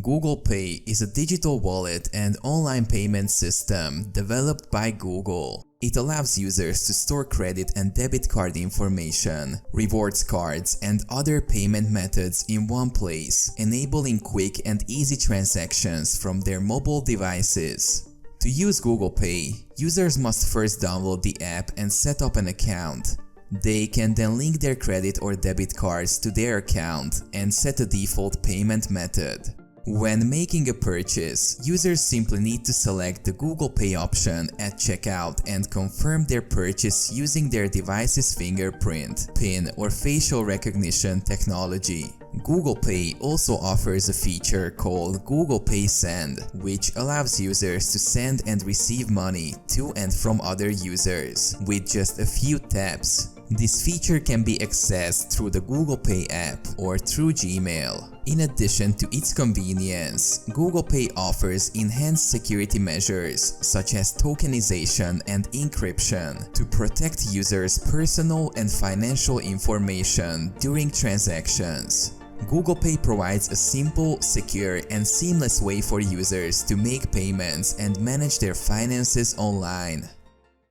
Google Pay is a digital wallet and online payment system developed by Google. It allows users to store credit and debit card information, rewards cards, and other payment methods in one place, enabling quick and easy transactions from their mobile devices. To use Google Pay, users must first download the app and set up an account. They can then link their credit or debit cards to their account and set a default payment method. When making a purchase, users simply need to select the Google Pay option at checkout and confirm their purchase using their device's fingerprint, PIN, or facial recognition technology. Google Pay also offers a feature called Google Pay Send, which allows users to send and receive money to and from other users with just a few taps. This feature can be accessed through the Google Pay app or through Gmail. In addition to its convenience, Google Pay offers enhanced security measures such as tokenization and encryption to protect users' personal and financial information during transactions. Google Pay provides a simple, secure, and seamless way for users to make payments and manage their finances online.